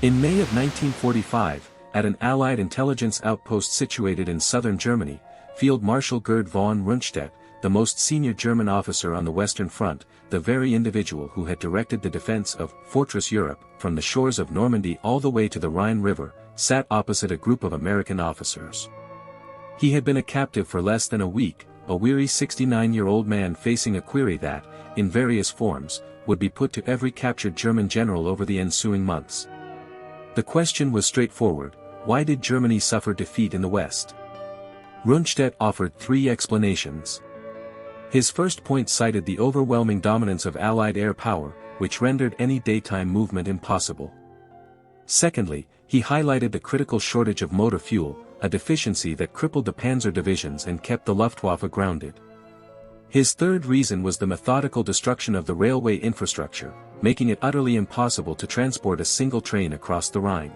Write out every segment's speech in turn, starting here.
In May of 1945, at an Allied intelligence outpost situated in southern Germany, Field Marshal Gerd von Rundstedt, the most senior German officer on the Western Front, the very individual who had directed the defense of Fortress Europe from the shores of Normandy all the way to the Rhine River, sat opposite a group of American officers. He had been a captive for less than a week, a weary 69-year-old man facing a query that, in various forms, would be put to every captured German general over the ensuing months. The question was straightforward: why did Germany suffer defeat in the West? Rundstedt offered three explanations. His first point cited the overwhelming dominance of Allied air power, which rendered any daytime movement impossible. Secondly, he highlighted the critical shortage of motor fuel, a deficiency that crippled the panzer divisions and kept the Luftwaffe grounded. His third reason was the methodical destruction of the railway infrastructure, making it utterly impossible to transport a single train across the Rhine.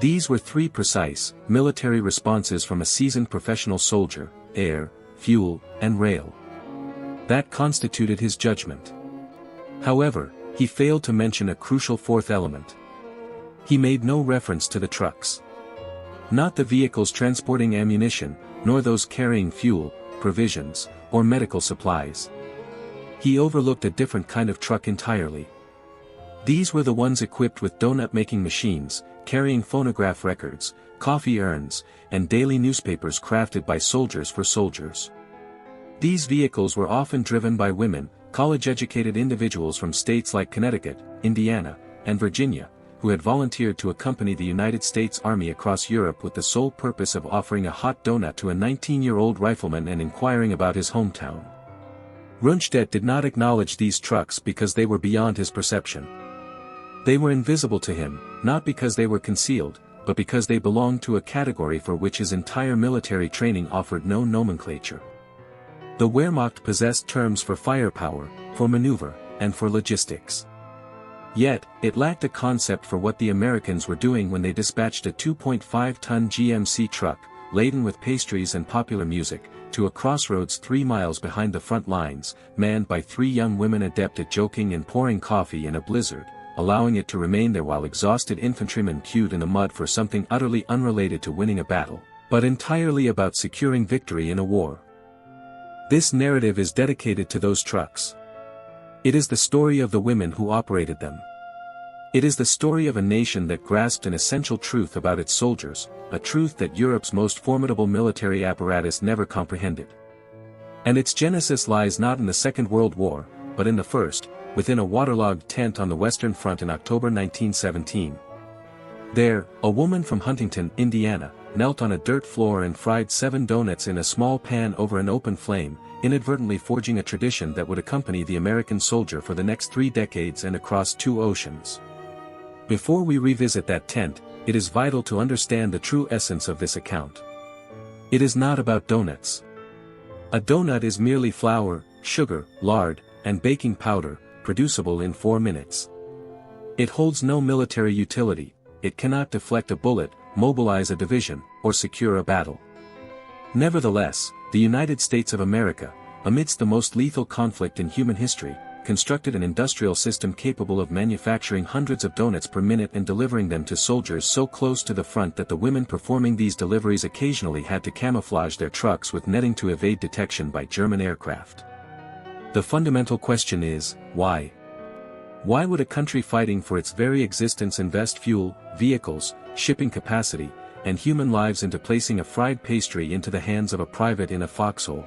These were three precise, military responses from a seasoned professional soldier: air, fuel, and rail. That constituted his judgment. However, he failed to mention a crucial fourth element. He made no reference to the trucks. Not the vehicles transporting ammunition, nor those carrying fuel, provisions, or medical supplies. He overlooked a different kind of truck entirely. These were the ones equipped with doughnut-making machines, carrying phonograph records, coffee urns, and daily newspapers crafted by soldiers for soldiers. These vehicles were often driven by women, college-educated individuals from states like Connecticut, Indiana, and Virginia, who had volunteered to accompany the United States Army across Europe with the sole purpose of offering a hot donut to a 19-year-old rifleman and inquiring about his hometown. Rundstedt did not acknowledge these trucks because they were beyond his perception. They were invisible to him, not because they were concealed, but because they belonged to a category for which his entire military training offered no nomenclature. The Wehrmacht possessed terms for firepower, for maneuver, and for logistics. Yet, it lacked a concept for what the Americans were doing when they dispatched a 2.5-ton GMC truck, laden with pastries and popular music, to a crossroads 3 miles behind the front lines, manned by 3 young women adept at joking and pouring coffee in a blizzard, allowing it to remain there while exhausted infantrymen queued in the mud for something utterly unrelated to winning a battle, but entirely about securing victory in a war. This narrative is dedicated to those trucks. It is the story of the women who operated them. It is the story of a nation that grasped an essential truth about its soldiers, a truth that Europe's most formidable military apparatus never comprehended. And its genesis lies not in the Second World War, but in the First, within a waterlogged tent on the Western Front in October 1917. There, a woman from Huntington, Indiana, knelt on a dirt floor and fried 7 donuts in a small pan over an open flame, inadvertently forging a tradition that would accompany the American soldier for the next 3 decades and across 2 oceans. Before we revisit that tent, it is vital to understand the true essence of this account. It is not about donuts. A donut is merely flour, sugar, lard, and baking powder, producible in 4 minutes. It holds no military utility, it cannot deflect a bullet, mobilize a division, or secure a battle. Nevertheless, the United States of America, amidst the most lethal conflict in human history, constructed an industrial system capable of manufacturing hundreds of donuts per minute and delivering them to soldiers so close to the front that the women performing these deliveries occasionally had to camouflage their trucks with netting to evade detection by German aircraft. The fundamental question is, why? Why would a country fighting for its very existence invest fuel, vehicles, shipping capacity, and human lives into placing a fried pastry into the hands of a private in a foxhole?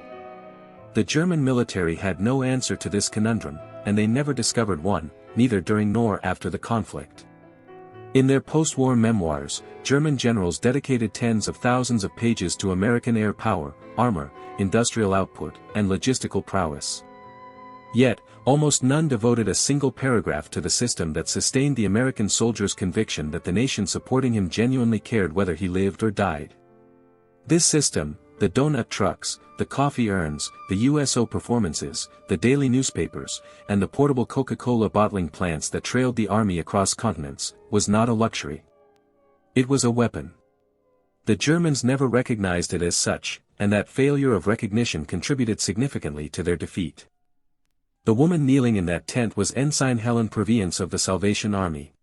The German military had no answer to this conundrum, and they never discovered one, neither during nor after the conflict. In their post-war memoirs, German generals dedicated tens of thousands of pages to American air power, armor, industrial output, and logistical prowess. Yet, almost none devoted a single paragraph to the system that sustained the American soldier's conviction that the nation supporting him genuinely cared whether he lived or died. This system, the donut trucks, the coffee urns, the USO performances, the daily newspapers, and the portable Coca-Cola bottling plants that trailed the army across continents, was not a luxury. It was a weapon. The Germans never recognized it as such, and that failure of recognition contributed significantly to their defeat. The woman kneeling in that tent was Ensign Helen Purviance of the Salvation Army.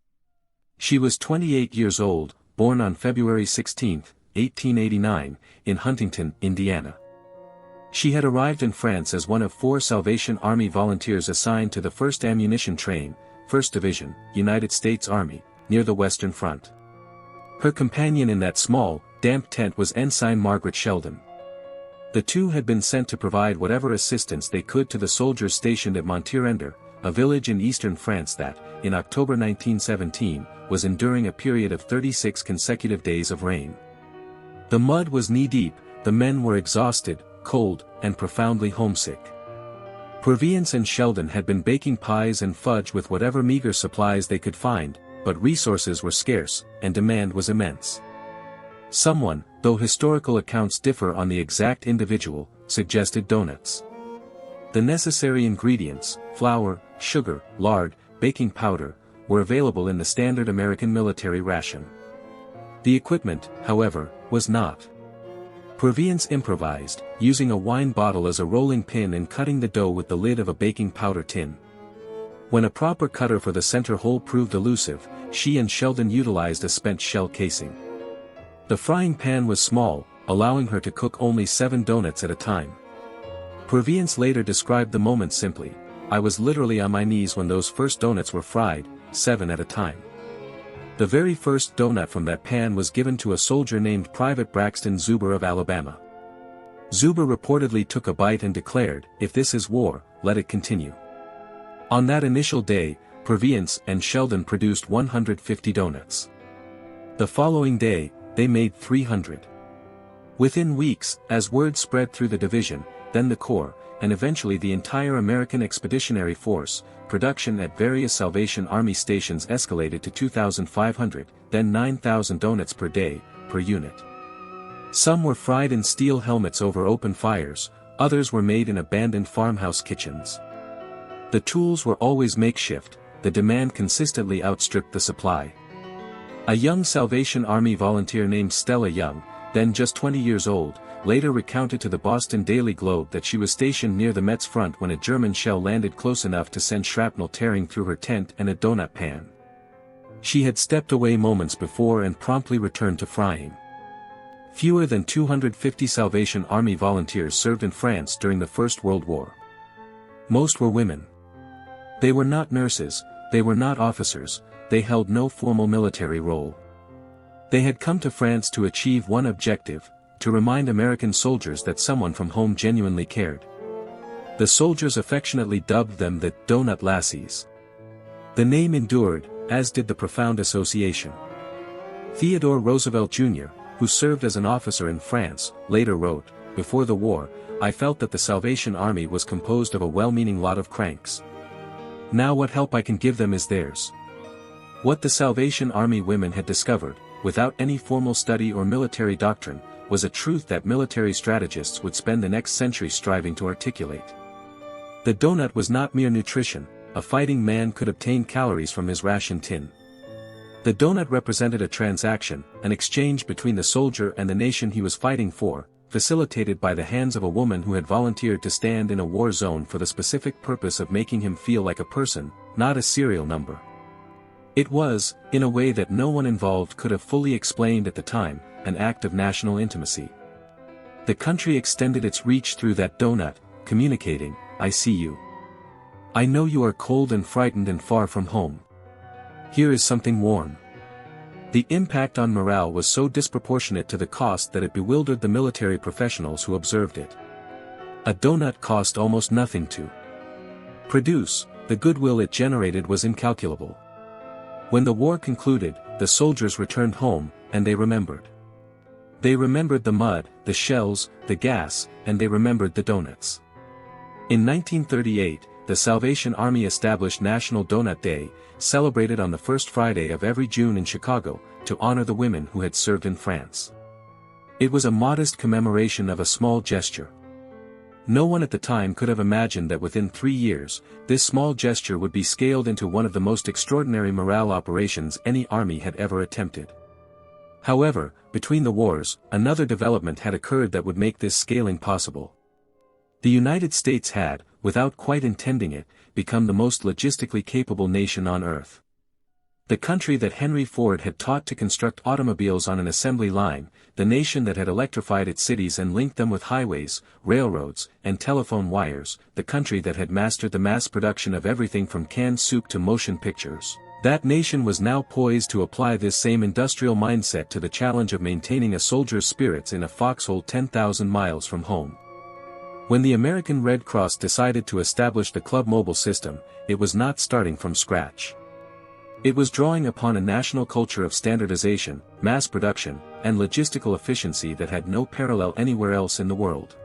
She was 28 years old, born on February 16, 1889, in Huntington, Indiana. She had arrived in France as one of 4 Salvation Army volunteers assigned to the 1st Ammunition Train, 1st Division, United States Army, near the Western Front. Her companion in that small, damp tent was Ensign Margaret Sheldon. The two had been sent to provide whatever assistance they could to the soldiers stationed at Montirender, a village in eastern France that, in October 1917, was enduring a period of 36 consecutive days of rain. The mud was knee-deep, the men were exhausted, cold, and profoundly homesick. Purviance and Sheldon had been baking pies and fudge with whatever meager supplies they could find, but resources were scarce, and demand was immense. Someone, though historical accounts differ on the exact individual, suggested doughnuts. The necessary ingredients, flour, sugar, lard, baking powder, were available in the standard American military ration. The equipment, however, was not. Purviance improvised, using a wine bottle as a rolling pin and cutting the dough with the lid of a baking powder tin. When a proper cutter for the center hole proved elusive, she and Sheldon utilized a spent shell casing. The frying pan was small, allowing her to cook only 7 doughnuts at a time. Purviance later described the moment simply, "I was literally on my knees when those first doughnuts were fried, 7 at a time." The very first doughnut from that pan was given to a soldier named Private Braxton Zuber of Alabama. Zuber reportedly took a bite and declared, "If this is war, let it continue." On that initial day, Purviance and Sheldon produced 150 doughnuts. The following day, they made 300. Within weeks, as word spread through the division, then the Corps, and eventually the entire American Expeditionary Force, production at various Salvation Army stations escalated to 2,500, then 9,000 doughnuts per day, per unit. Some were fried in steel helmets over open fires, others were made in abandoned farmhouse kitchens. The tools were always makeshift, the demand consistently outstripped the supply. A young Salvation Army volunteer named Stella Young, then just 20 years old, later recounted to the Boston Daily Globe that she was stationed near the Metz front when a German shell landed close enough to send shrapnel tearing through her tent and a donut pan. She had stepped away moments before and promptly returned to frying. Fewer than 250 Salvation Army volunteers served in France during the First World War. Most were women. They were not nurses, they were not officers, they held no formal military role. They had come to France to achieve one objective, to remind American soldiers that someone from home genuinely cared. The soldiers affectionately dubbed them the "Doughnut Lassies." The name endured, as did the profound association. Theodore Roosevelt Jr., who served as an officer in France, later wrote, "Before the war, I felt that the Salvation Army was composed of a well-meaning lot of cranks. Now what help I can give them is theirs." What the Salvation Army women had discovered, without any formal study or military doctrine, was a truth that military strategists would spend the next century striving to articulate. The donut was not mere nutrition, a fighting man could obtain calories from his ration tin. The donut represented a transaction, an exchange between the soldier and the nation he was fighting for, facilitated by the hands of a woman who had volunteered to stand in a war zone for the specific purpose of making him feel like a person, not a serial number. It was, in a way that no one involved could have fully explained at the time, an act of national intimacy. The country extended its reach through that donut, communicating, "I see you. I know you are cold and frightened and far from home. Here is something warm." The impact on morale was so disproportionate to the cost that it bewildered the military professionals who observed it. A donut cost almost nothing to produce, the goodwill it generated was incalculable. When the war concluded, the soldiers returned home, and they remembered. They remembered the mud, the shells, the gas, and they remembered the donuts. In 1938, the Salvation Army established National Donut Day, celebrated on the first Friday of every June in Chicago, to honor the women who had served in France. It was a modest commemoration of a small gesture. No one at the time could have imagined that within 3 years, this small gesture would be scaled into one of the most extraordinary morale operations any army had ever attempted. However, between the wars, another development had occurred that would make this scaling possible. The United States had, without quite intending it, become the most logistically capable nation on Earth. The country that Henry Ford had taught to construct automobiles on an assembly line, the nation that had electrified its cities and linked them with highways, railroads, and telephone wires, the country that had mastered the mass production of everything from canned soup to motion pictures. That nation was now poised to apply this same industrial mindset to the challenge of maintaining a soldier's spirits in a foxhole 10,000 miles from home. When the American Red Cross decided to establish the Club Mobile system, it was not starting from scratch. It was drawing upon a national culture of standardization, mass production, and logistical efficiency that had no parallel anywhere else in the world.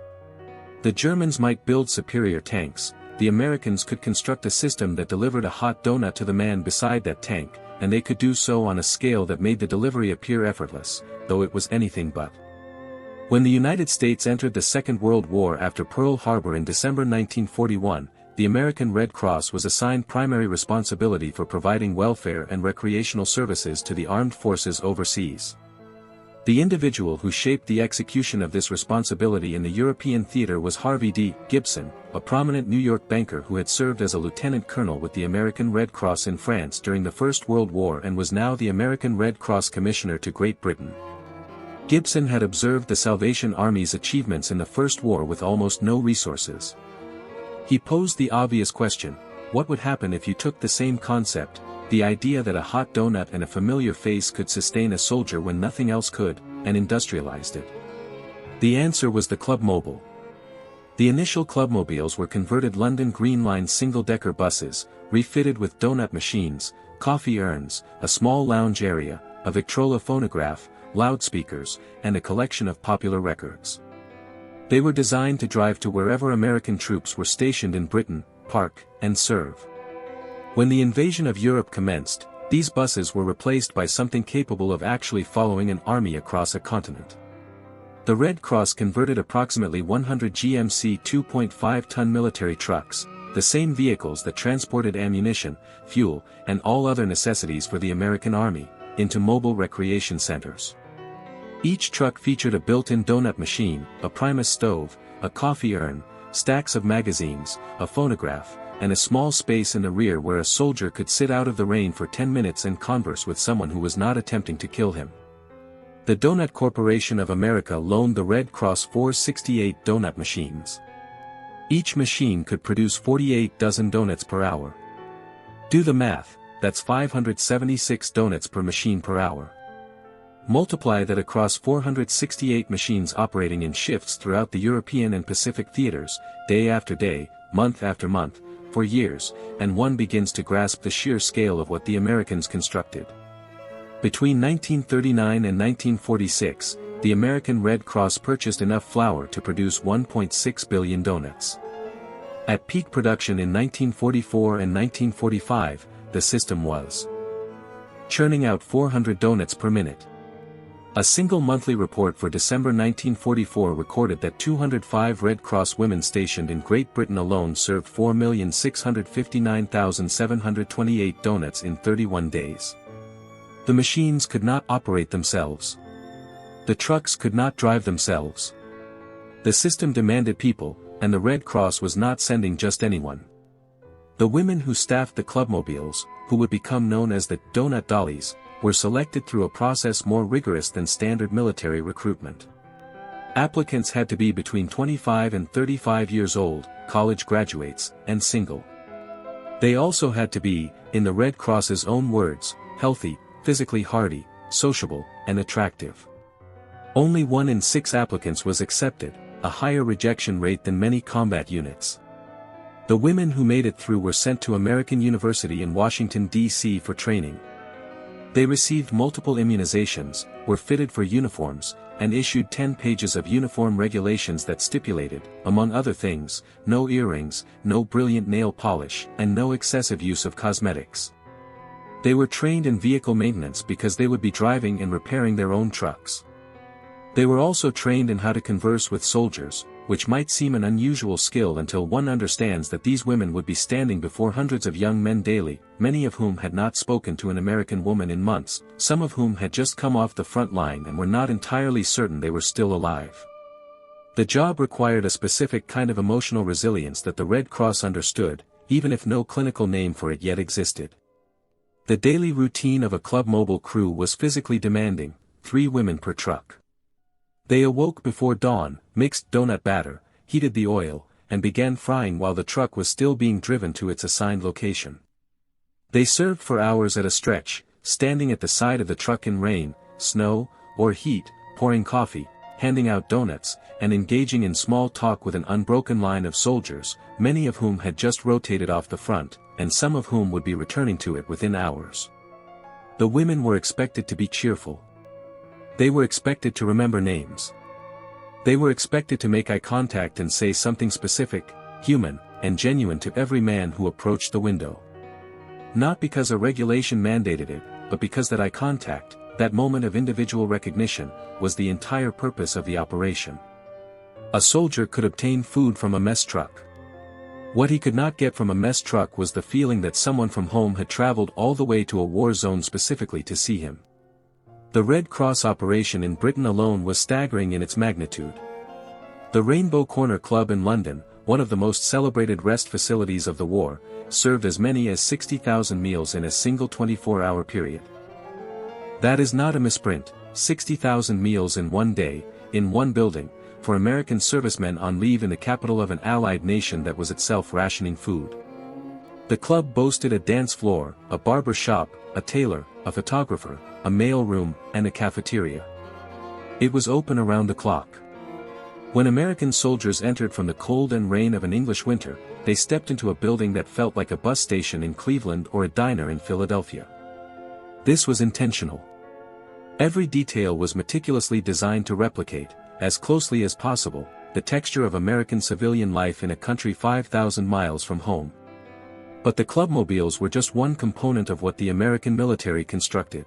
The Germans might build superior tanks, the Americans could construct a system that delivered a hot donut to the man beside that tank, and they could do so on a scale that made the delivery appear effortless, though it was anything but. When the United States entered the Second World War after Pearl Harbor in December 1941, the American Red Cross was assigned primary responsibility for providing welfare and recreational services to the armed forces overseas. The individual who shaped the execution of this responsibility in the European theater was Harvey D. Gibson, a prominent New York banker who had served as a lieutenant colonel with the American Red Cross in France during the First World War and was now the American Red Cross Commissioner to Great Britain. Gibson had observed the Salvation Army's achievements in the First War with almost no resources. He posed the obvious question: what would happen if you took the same concept, the idea that a hot donut and a familiar face could sustain a soldier when nothing else could, and industrialized it? The answer was the Club Mobile. The initial Clubmobiles were converted London Green Line single-decker buses, refitted with donut machines, coffee urns, a small lounge area, a Victrola phonograph, loudspeakers, and a collection of popular records. They were designed to drive to wherever American troops were stationed in Britain, park, and serve. When the invasion of Europe commenced, these buses were replaced by something capable of actually following an army across a continent. The Red Cross converted approximately 100 GMC 2.5-ton military trucks, the same vehicles that transported ammunition, fuel, and all other necessities for the American Army, into mobile recreation centers. Each truck featured a built-in donut machine, a Primus stove, a coffee urn, stacks of magazines, a phonograph, and a small space in the rear where a soldier could sit out of the rain for 10 minutes and converse with someone who was not attempting to kill him. The Donut Corporation of America loaned the Red Cross 468 donut machines. Each machine could produce 48 dozen donuts per hour. Do the math, that's 576 donuts per machine per hour. Multiply that across 468 machines operating in shifts throughout the European and Pacific theaters, day after day, month after month, for years, and one begins to grasp the sheer scale of what the Americans constructed. Between 1939 and 1946, the American Red Cross purchased enough flour to produce 1.6 billion donuts. At peak production in 1944 and 1945, the system was churning out 400 donuts per minute. A single monthly report for December 1944 recorded that 205 Red Cross women stationed in Great Britain alone served 4,659,728 donuts in 31 days. The machines could not operate themselves. The trucks could not drive themselves. The system demanded people, and the Red Cross was not sending just anyone. The women who staffed the Clubmobiles, who would become known as the Donut Dollies, were selected through a process more rigorous than standard military recruitment. Applicants had to be between 25 and 35 years old, college graduates, and single. They also had to be, in the Red Cross's own words, healthy, physically hardy, sociable, and attractive. Only 1 in 6 applicants was accepted, a higher rejection rate than many combat units. The women who made it through were sent to American University in Washington, D.C. for training. They received multiple immunizations, were fitted for uniforms, and issued 10 pages of uniform regulations that stipulated, among other things, no earrings, no brilliant nail polish, and no excessive use of cosmetics. They were trained in vehicle maintenance because they would be driving and repairing their own trucks. They were also trained in how to converse with soldiers, which might seem an unusual skill until one understands that these women would be standing before hundreds of young men daily, many of whom had not spoken to an American woman in months, some of whom had just come off the front line and were not entirely certain they were still alive. The job required a specific kind of emotional resilience that the Red Cross understood, even if no clinical name for it yet existed. The daily routine of a club mobile crew was physically demanding, 3 women per truck. They awoke before dawn, mixed donut batter, heated the oil, and began frying while the truck was still being driven to its assigned location. They served for hours at a stretch, standing at the side of the truck in rain, snow, or heat, pouring coffee, handing out donuts, and engaging in small talk with an unbroken line of soldiers, many of whom had just rotated off the front, and some of whom would be returning to it within hours. The women were expected to be cheerful. They were expected to remember names. They were expected to make eye contact and say something specific, human, and genuine to every man who approached the window. Not because a regulation mandated it, but because that eye contact, that moment of individual recognition, was the entire purpose of the operation. A soldier could obtain food from a mess truck. What he could not get from a mess truck was the feeling that someone from home had traveled all the way to a war zone specifically to see him. The Red Cross operation in Britain alone was staggering in its magnitude. The Rainbow Corner Club in London, one of the most celebrated rest facilities of the war, served as many as 60,000 meals in a single 24-hour period. That is not a misprint, 60,000 meals in one day, in one building, for American servicemen on leave in the capital of an allied nation that was itself rationing food. The club boasted a dance floor, a barber shop, a tailor, a photographer, a mail room, and a cafeteria. It was open around the clock. When American soldiers entered from the cold and rain of an English winter, they stepped into a building that felt like a bus station in Cleveland or a diner in Philadelphia. This was intentional. Every detail was meticulously designed to replicate, as closely as possible, the texture of American civilian life in a country 5,000 miles from home. But the clubmobiles were just one component of what the American military constructed.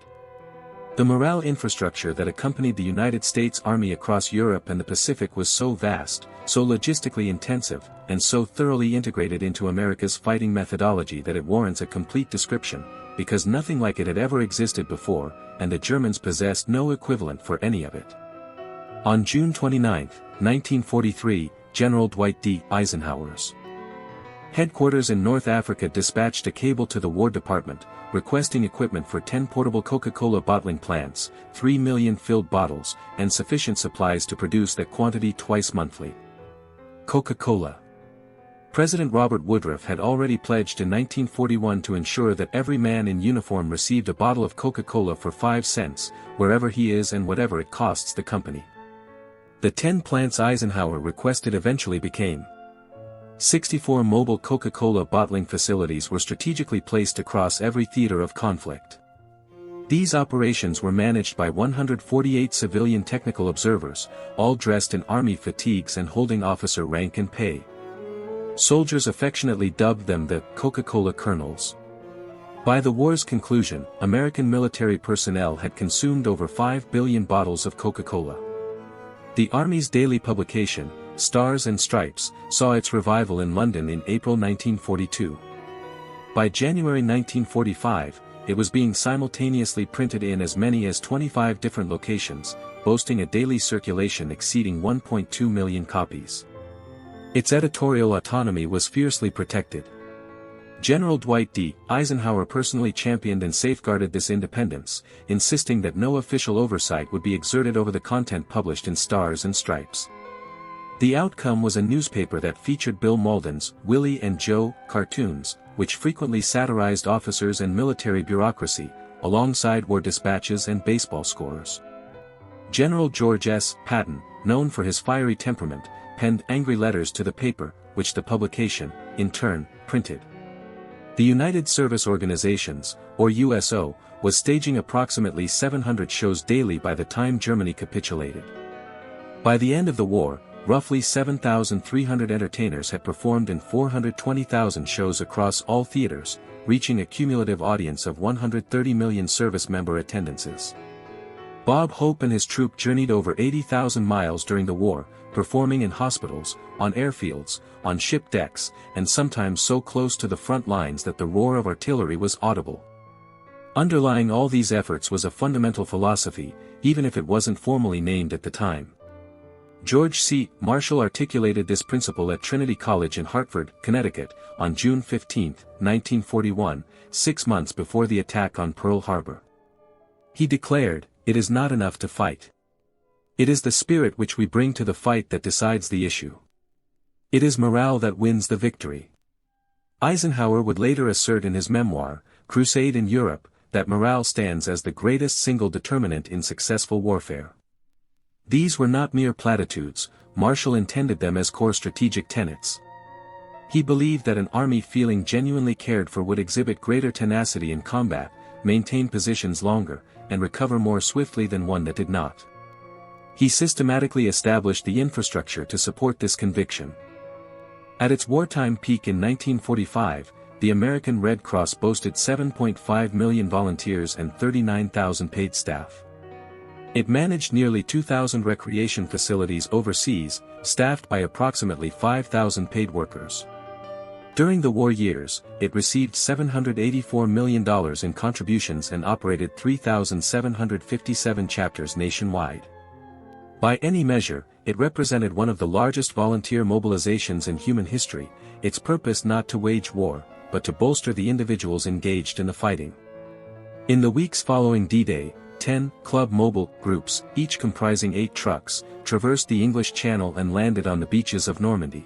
The morale infrastructure that accompanied the United States Army across Europe and the Pacific was so vast, so logistically intensive, and so thoroughly integrated into America's fighting methodology that it warrants a complete description, because nothing like it had ever existed before, and the Germans possessed no equivalent for any of it. On June 29, 1943, General Dwight D. Eisenhower's headquarters in North Africa dispatched a cable to the War Department, requesting equipment for 10 portable Coca-Cola bottling plants, 3 million filled bottles, and sufficient supplies to produce that quantity twice monthly. Coca-Cola. President Robert Woodruff had already pledged in 1941 to ensure that every man in uniform received a bottle of Coca-Cola for 5 cents, wherever he is and whatever it costs the company. The 10 plants Eisenhower requested eventually became 64 mobile Coca-Cola bottling facilities were strategically placed across every theater of conflict. These operations were managed by 148 civilian technical observers, all dressed in Army fatigues and holding officer rank and pay. Soldiers affectionately dubbed them the Coca-Cola Colonels. By the war's conclusion, American military personnel had consumed over 5 billion bottles of Coca-Cola. The Army's daily publication, Stars and Stripes, saw its revival in London in April 1942. By January 1945, it was being simultaneously printed in as many as 25 different locations, boasting a daily circulation exceeding 1.2 million copies. Its editorial autonomy was fiercely protected. General Dwight D. Eisenhower personally championed and safeguarded this independence, insisting that no official oversight would be exerted over the content published in Stars and Stripes. The outcome was a newspaper that featured Bill Mauldin's Willie and Joe cartoons, which frequently satirized officers and military bureaucracy, alongside war dispatches and baseball scores. General George S. Patton, known for his fiery temperament, penned angry letters to the paper, which the publication, in turn, printed. The United Service Organizations, or USO, was staging approximately 700 shows daily by the time Germany capitulated. By the end of the war, roughly 7,300 entertainers had performed in 420,000 shows across all theaters, reaching a cumulative audience of 130 million service member attendances. Bob Hope and his troupe journeyed over 80,000 miles during the war, performing in hospitals, on airfields, on ship decks, and sometimes so close to the front lines that the roar of artillery was audible. Underlying all these efforts was a fundamental philosophy, even if it wasn't formally named at the time. George C. Marshall articulated this principle at Trinity College in Hartford, Connecticut, on June 15, 1941, 6 months before the attack on Pearl Harbor. He declared, "It is not enough to fight. It is the spirit which we bring to the fight that decides the issue. It is morale that wins the victory." Eisenhower would later assert in his memoir, Crusade in Europe, that morale stands as the greatest single determinant in successful warfare. These were not mere platitudes, Marshall intended them as core strategic tenets. He believed that an army feeling genuinely cared for would exhibit greater tenacity in combat, maintain positions longer, and recover more swiftly than one that did not. He systematically established the infrastructure to support this conviction. At its wartime peak in 1945, the American Red Cross boasted 7.5 million volunteers and 39,000 paid staff. It managed nearly 2,000 recreation facilities overseas, staffed by approximately 5,000 paid workers. During the war years, it received $784 million in contributions and operated 3,757 chapters nationwide. By any measure, it represented one of the largest volunteer mobilizations in human history, its purpose not to wage war, but to bolster the individuals engaged in the fighting. In the weeks following D-Day, 10 club mobile groups, each comprising 8 trucks, traversed the English Channel and landed on the beaches of Normandy.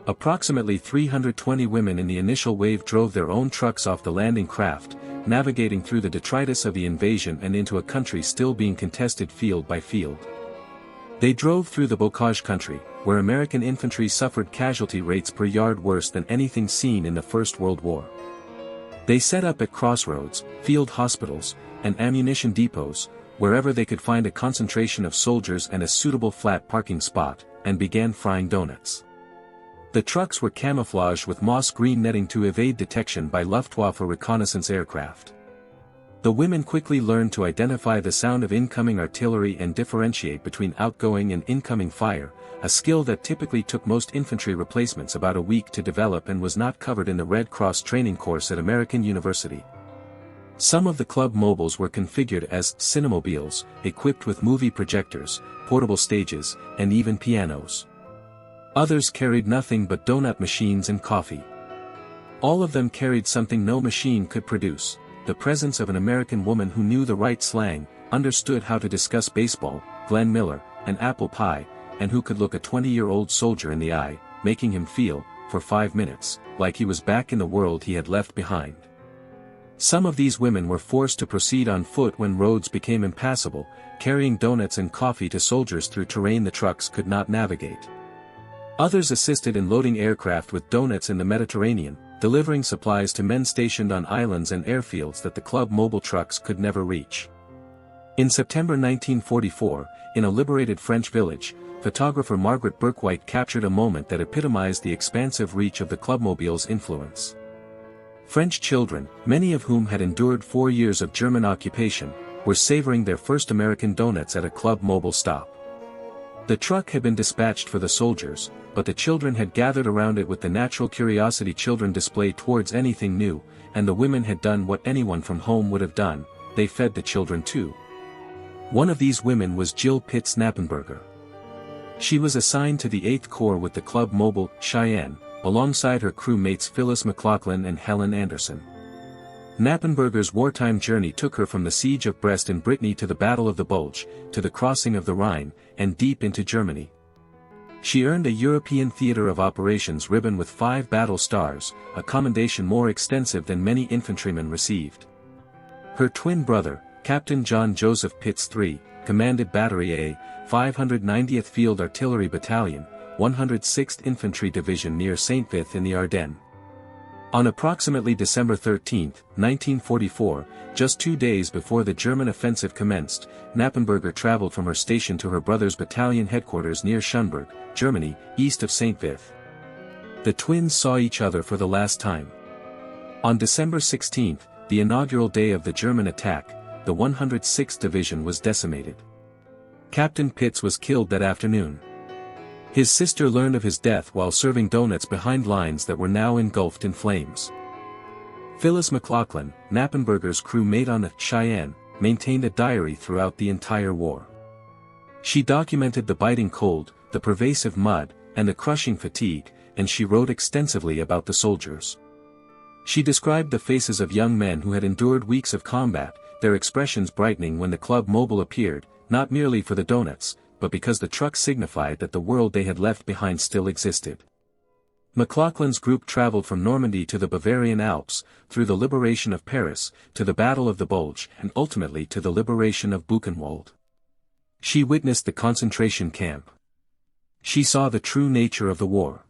Approximately 320 women in the initial wave drove their own trucks off the landing craft, navigating through the detritus of the invasion and into a country still being contested field by field. They drove through the Bocage country, where American infantry suffered casualty rates per yard worse than anything seen in the First World War. They set up at crossroads, field hospitals, and ammunition depots, wherever they could find a concentration of soldiers and a suitable flat parking spot, and began frying donuts. The trucks were camouflaged with moss green netting to evade detection by Luftwaffe reconnaissance aircraft. The women quickly learned to identify the sound of incoming artillery and differentiate between outgoing and incoming fire, a skill that typically took most infantry replacements about a week to develop and was not covered in the Red Cross training course at American University. Some of the club mobiles were configured as cinemobiles, equipped with movie projectors, portable stages, and even pianos. Others carried nothing but donut machines and coffee. All of them carried something no machine could produce: the presence of an American woman who knew the right slang, understood how to discuss baseball, Glenn Miller, and apple pie, and who could look a 20-year-old soldier in the eye, making him feel, for 5 minutes, like he was back in the world he had left behind. Some of these women were forced to proceed on foot when roads became impassable, carrying donuts and coffee to soldiers through terrain the trucks could not navigate. Others assisted in loading aircraft with donuts in the Mediterranean, delivering supplies to men stationed on islands and airfields that the club mobile trucks could never reach. In September 1944, in a liberated French village, photographer Margaret Bourke-White captured a moment that epitomized the expansive reach of the clubmobile's influence. French children, many of whom had endured 4 years of German occupation, were savoring their first American donuts at a club mobile stop. The truck had been dispatched for the soldiers, but the children had gathered around it with the natural curiosity children display towards anything new, and the women had done what anyone from home would have done: they fed the children too. One of these women was Jill Pitts Knappenberger. She was assigned to the 8th Corps with the club mobile Cheyenne, alongside her crewmates Phyllis McLaughlin and Helen Anderson. Knappenberger's wartime journey took her from the siege of Brest in Brittany to the Battle of the Bulge, to the crossing of the Rhine, and deep into Germany. She earned a European Theatre of Operations ribbon with 5 battle stars, a commendation more extensive than many infantrymen received. Her twin brother, Captain John Joseph Pitts III, commanded Battery A, 590th Field Artillery Battalion, 106th Infantry Division near Saint-Vith in the Ardennes. On approximately December 13, 1944, just 2 days before the German offensive commenced, Knappenberger traveled from her station to her brother's battalion headquarters near Schönberg, Germany, east of Saint-Vith. The twins saw each other for the last time. On December 16, the inaugural day of the German attack, the 106th Division was decimated. Captain Pitts was killed that afternoon. His sister learned of his death while serving donuts behind lines that were now engulfed in flames. Phyllis McLaughlin, Knappenberger's crewmate on the Cheyenne, maintained a diary throughout the entire war. She documented the biting cold, the pervasive mud, and the crushing fatigue, and she wrote extensively about the soldiers. She described the faces of young men who had endured weeks of combat, their expressions brightening when the Club Mobile appeared, not merely for the donuts, but because the truck signified that the world they had left behind still existed. McLaughlin's group traveled from Normandy to the Bavarian Alps, through the liberation of Paris, to the Battle of the Bulge, and ultimately to the liberation of Buchenwald. She witnessed the concentration camp. She saw the true nature of the war.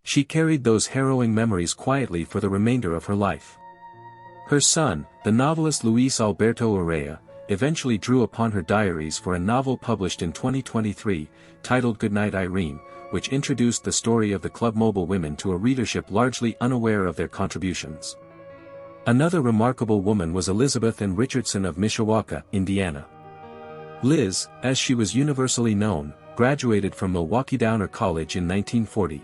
She carried those harrowing memories quietly for the remainder of her life. Her son, the novelist Luis Alberto Urrea, eventually drew upon her diaries for a novel published in 2023, titled Goodnight Irene, which introduced the story of the Club Mobile women to a readership largely unaware of their contributions. Another remarkable woman was Elizabeth Ann Richardson of Mishawaka, Indiana. Liz, as she was universally known, graduated from Milwaukee Downer College in 1940.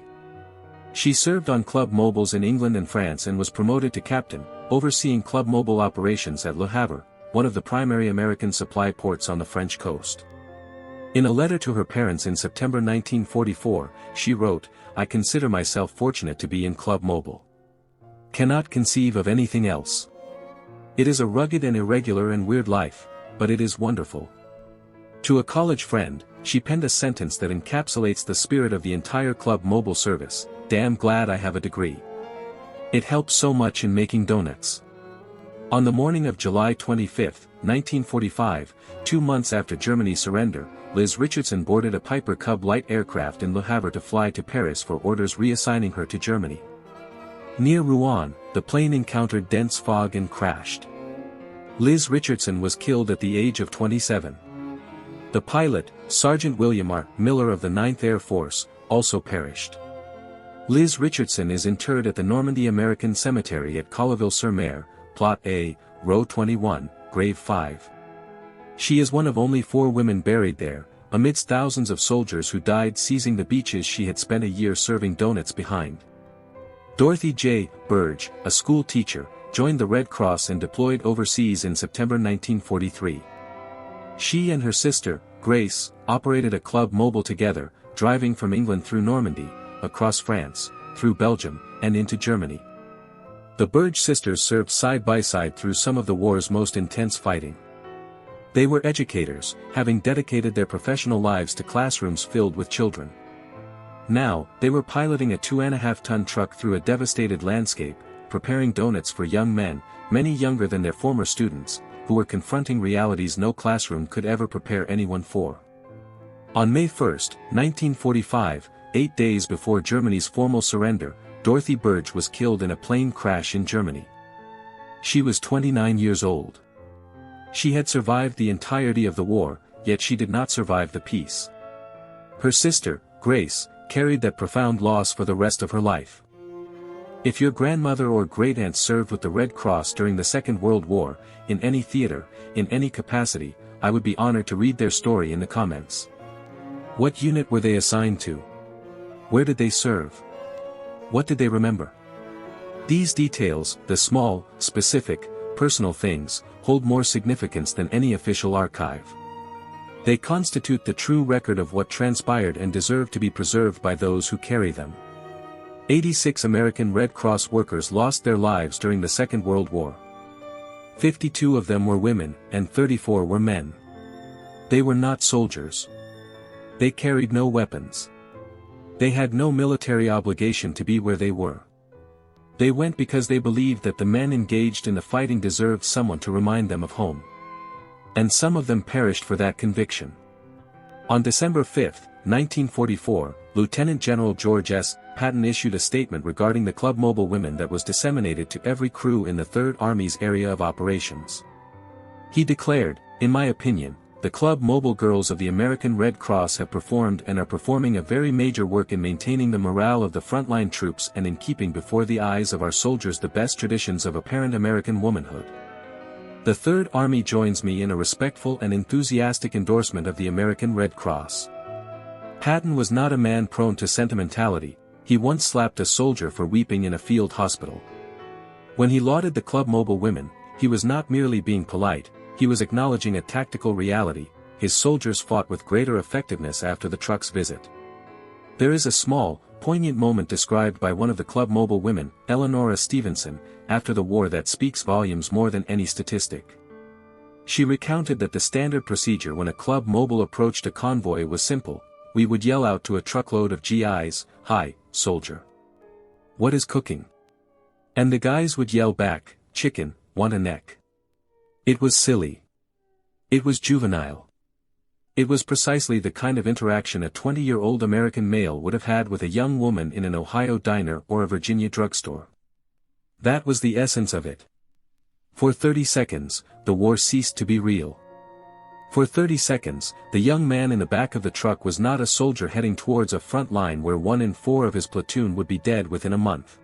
She served on Club Mobiles in England and France and was promoted to captain, overseeing Club Mobile operations at Le Havre, one of the primary American supply ports on the French coast. In a letter to her parents in September 1944, she wrote, "I consider myself fortunate to be in Club Mobile. Cannot conceive of anything else. It is a rugged and irregular and weird life, but it is wonderful." To a college friend, she penned a sentence that encapsulates the spirit of the entire Club Mobile service: "Damn glad I have a degree. It helps so much in making donuts." On the morning of July 25, 1945, 2 months after Germany's surrender, Liz Richardson boarded a Piper Cub light aircraft in Le Havre to fly to Paris for orders reassigning her to Germany. Near Rouen, the plane encountered dense fog and crashed. Liz Richardson was killed at the age of 27. The pilot, Sergeant William R. Miller of the 9th Air Force, also perished. Liz Richardson is interred at the Normandy American Cemetery at Colleville-sur-Mer, Plot A, Row 21, Grave 5. She is one of only 4 women buried there, amidst thousands of soldiers who died seizing the beaches she had spent a year serving donuts behind. Dorothy J. Burge, a school teacher, joined the Red Cross and deployed overseas in September 1943. She and her sister, Grace, operated a Club Mobile together, driving from England through Normandy, across France, through Belgium, and into Germany. The Burge sisters served side by side through some of the war's most intense fighting. They were educators, having dedicated their professional lives to classrooms filled with children. Now, they were piloting a 2.5-ton truck through a devastated landscape, preparing donuts for young men, many younger than their former students, who were confronting realities no classroom could ever prepare anyone for. On May 1, 1945, 8 days before Germany's formal surrender, Dorothy Burge was killed in a plane crash in Germany. She was 29 years old. She had survived the entirety of the war, yet she did not survive the peace. Her sister, Grace, carried that profound loss for the rest of her life. If your grandmother or great-aunt served with the Red Cross during the Second World War, in any theater, in any capacity, I would be honored to read their story in the comments. What unit were they assigned to? Where did they serve? What did they remember? These details, the small, specific, personal things, hold more significance than any official archive. They constitute the true record of what transpired and deserve to be preserved by those who carry them. 86 American Red Cross workers lost their lives during the Second World War. 52 of them were women, and 34 were men. They were not soldiers. They carried no weapons. They had no military obligation to be where they were. They went because they believed that the men engaged in the fighting deserved someone to remind them of home. And some of them perished for that conviction. On December 5, 1944, Lieutenant General George S. Patton issued a statement regarding the Club Mobile women that was disseminated to every crew in the 3rd Army's area of operations. He declared, "In my opinion, the Club Mobile girls of the American Red Cross have performed and are performing a very major work in maintaining the morale of the frontline troops and in keeping before the eyes of our soldiers the best traditions of apparent American womanhood. The 3rd Army joins me in a respectful and enthusiastic endorsement of the American Red Cross." Patton was not a man prone to sentimentality. He once slapped a soldier for weeping in a field hospital. When he lauded the Club Mobile women, he was not merely being polite, he was acknowledging a tactical reality. his soldiers fought with greater effectiveness after the truck's visit. There is a small, poignant moment described by one of the Club Mobile women, Eleonora Stevenson, after the war that speaks volumes more than any statistic. She recounted that the standard procedure when a Club Mobile approached a convoy was simple: we would yell out to a truckload of GIs, "Hi, soldier. What is cooking?" And the guys would yell back, "Chicken, want a neck?" It was silly. It was juvenile. It was precisely the kind of interaction a 20-year-old American male would have had with a young woman in an Ohio diner or a Virginia drugstore. That was the essence of it. For 30 seconds, the war ceased to be real. For 30 seconds, the young man in the back of the truck was not a soldier heading towards a front line where 1 in 4 of his platoon would be dead within a month.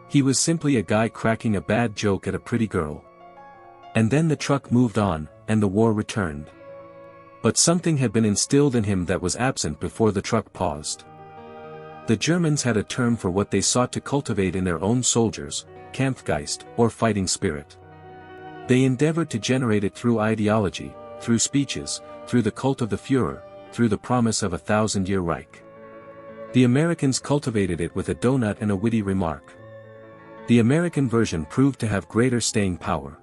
He was simply a guy cracking a bad joke at a pretty girl. And then the truck moved on, and the war returned. But something had been instilled in him that was absent before the truck paused. The Germans had a term for what they sought to cultivate in their own soldiers: Kampfgeist, or fighting spirit. They endeavored to generate it through ideology, through speeches, through the cult of the Führer, through the promise of a 1,000-year Reich. The Americans cultivated it with a donut and a witty remark. The American version proved to have greater staying power.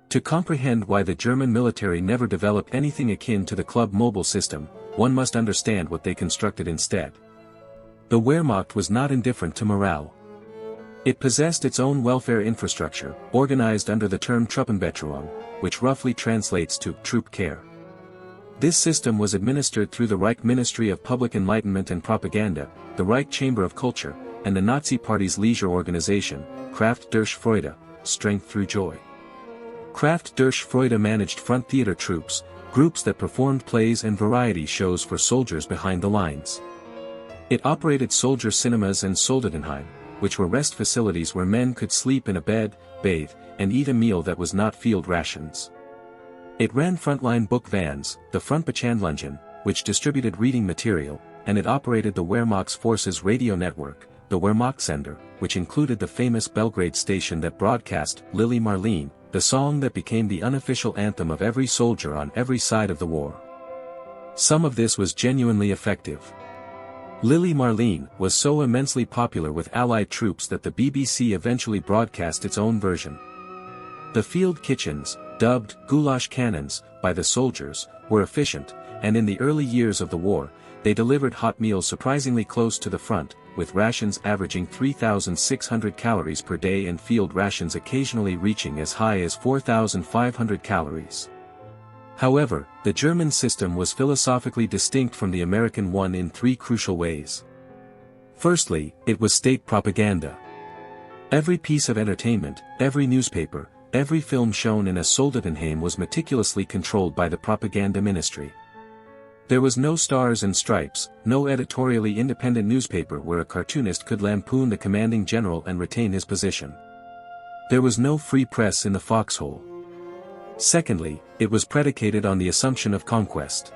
To comprehend why the German military never developed anything akin to the Club Mobile system, one must understand what they constructed instead. The Wehrmacht was not indifferent to morale. It possessed its own welfare infrastructure, organized under the term Truppenbetreuung, which roughly translates to troop care. This system was administered through the Reich Ministry of Public Enlightenment and Propaganda, the Reich Chamber of Culture, and the Nazi Party's leisure organization, Kraft durch Freude, Strength Through Joy. Kraft durch Freude managed front theater troops, groups that performed plays and variety shows for soldiers behind the lines. It operated soldier cinemas and Soldatenheim, which were rest facilities where men could sleep in a bed, bathe, and eat a meal that was not field rations. It ran frontline book vans, the Frontbechandlungen, which distributed reading material, and it operated the Wehrmacht's forces radio network, the Wehrmachtsender, which included the famous Belgrade station that broadcast Lili Marleen, the song that became the unofficial anthem of every soldier on every side of the war. Some of this was genuinely effective. Lili Marleen was so immensely popular with Allied troops that the BBC eventually broadcast its own version. The field kitchens, dubbed goulash cannons by the soldiers, were efficient, and in the early years of the war, they delivered hot meals surprisingly close to the front, with rations averaging 3,600 calories per day and field rations occasionally reaching as high as 4,500 calories. However, the German system was philosophically distinct from the American one in 3 crucial ways. Firstly, it was state propaganda. Every piece of entertainment, every newspaper, every film shown in a Soldatenheim was meticulously controlled by the propaganda ministry. There was no Stars and Stripes, no editorially independent newspaper where a cartoonist could lampoon the commanding general and retain his position. There was no free press in the foxhole. Secondly, it was predicated on the assumption of conquest.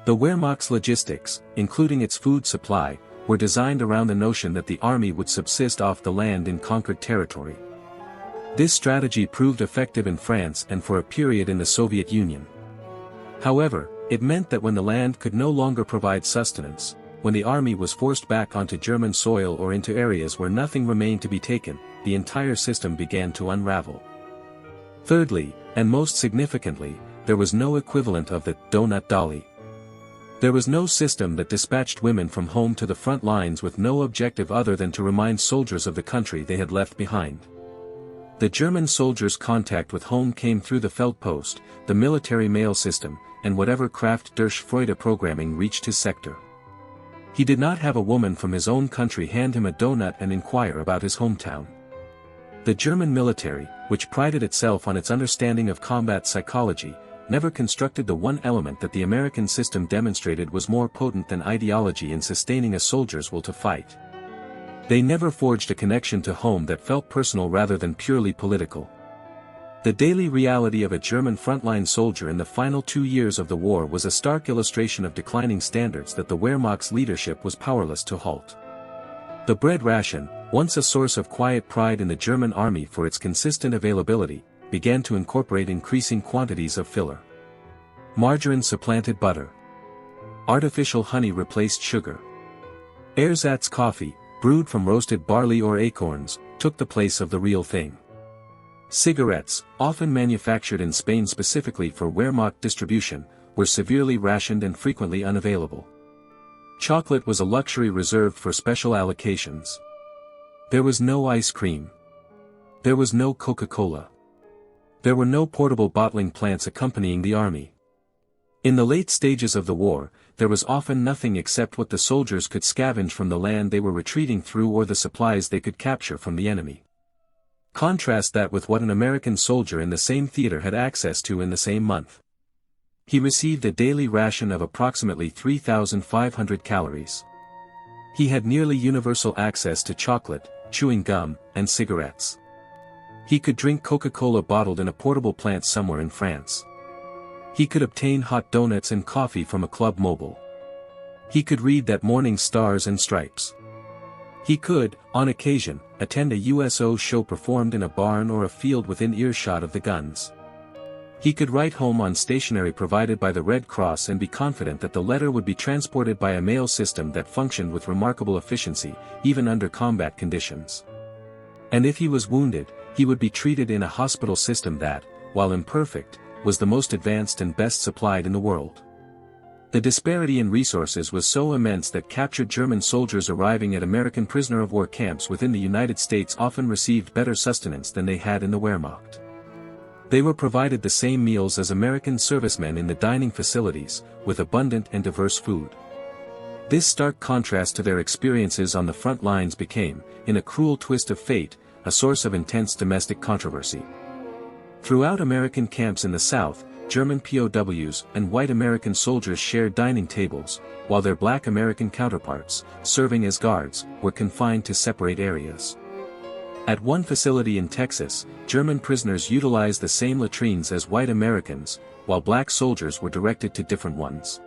The Wehrmacht's logistics, including its food supply, were designed around the notion that the army would subsist off the land in conquered territory. This strategy proved effective in France and for a period in the Soviet Union. However, it meant that when the land could no longer provide sustenance, when the army was forced back onto German soil or into areas where nothing remained to be taken, the entire system began to unravel. Thirdly, and most significantly, there was no equivalent of the donut dolly. There was no system that dispatched women from home to the front lines with no objective other than to remind soldiers of the country they had left behind. The German soldiers' contact with home came through the Feldpost, the military mail system, and whatever Kraft durch Freude programming reached his sector. He did not have a woman from his own country hand him a donut and inquire about his hometown. The German military, which prided itself on its understanding of combat psychology, never constructed the one element that the American system demonstrated was more potent than ideology in sustaining a soldier's will to fight. They never forged a connection to home that felt personal rather than purely political. The daily reality of a German frontline soldier in the final 2 years of the war was a stark illustration of declining standards that the Wehrmacht's leadership was powerless to halt. The bread ration, once a source of quiet pride in the German army for its consistent availability, began to incorporate increasing quantities of filler. Margarine supplanted butter. Artificial honey replaced sugar. Ersatz coffee, brewed from roasted barley or acorns, took the place of the real thing. Cigarettes, often manufactured in Spain specifically for Wehrmacht distribution, were severely rationed and frequently unavailable. Chocolate was a luxury reserved for special allocations. There was no ice cream. There was no Coca-Cola. There were no portable bottling plants accompanying the army. In the late stages of the war, there was often nothing except what the soldiers could scavenge from the land they were retreating through or the supplies they could capture from the enemy. Contrast that with what an American soldier in the same theater had access to in the same month. He received a daily ration of approximately 3,500 calories. He had nearly universal access to chocolate, chewing gum, and cigarettes. He could drink Coca-Cola bottled in a portable plant somewhere in France. He could obtain hot donuts and coffee from a club mobile. He could read that morning's Stars and Stripes. He could, on occasion, attend a USO show performed in a barn or a field within earshot of the guns. He could write home on stationery provided by the Red Cross and be confident that the letter would be transported by a mail system that functioned with remarkable efficiency, even under combat conditions. And if he was wounded, he would be treated in a hospital system that, while imperfect, was the most advanced and best supplied in the world. The disparity in resources was so immense that captured German soldiers arriving at American prisoner of war camps within the United States often received better sustenance than they had in the Wehrmacht. They were provided the same meals as American servicemen in the dining facilities, with abundant and diverse food. This stark contrast to their experiences on the front lines became, in a cruel twist of fate, a source of intense domestic controversy. Throughout American camps in the South, German POWs and white American soldiers shared dining tables, while their black American counterparts, serving as guards, were confined to separate areas. At one facility in Texas, German prisoners utilized the same latrines as white Americans, while black soldiers were directed to different ones.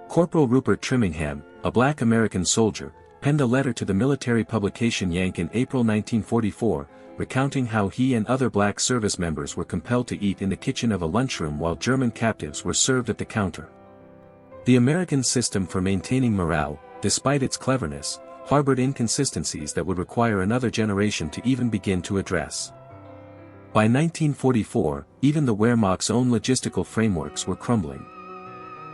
Corporal Rupert Trimmingham, a black American soldier, penned a letter to the military publication Yank in April 1944, recounting how he and other black service members were compelled to eat in the kitchen of a lunchroom while German captives were served at the counter. The American system for maintaining morale, despite its cleverness, harbored inconsistencies that would require another generation to even begin to address. By 1944, even the Wehrmacht's own logistical frameworks were crumbling.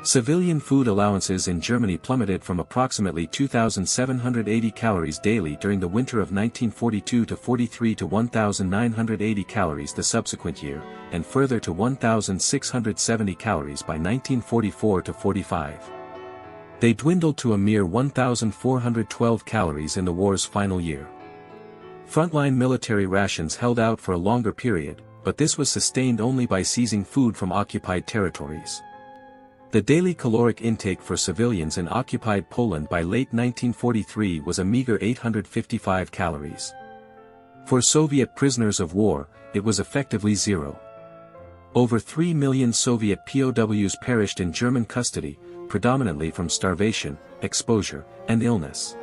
Civilian food allowances in Germany plummeted from approximately 2,780 calories daily during the winter of 1942-43 to 1,980 calories the subsequent year, and further to 1,670 calories by 1944-45. They dwindled to a mere 1,412 calories in the war's final year. Frontline military rations held out for a longer period, but this was sustained only by seizing food from occupied territories. The daily caloric intake for civilians in occupied Poland by late 1943 was a meager 855 calories. For Soviet prisoners of war, it was effectively zero. Over 3 million Soviet POWs perished in German custody, predominantly from starvation, exposure, and illness.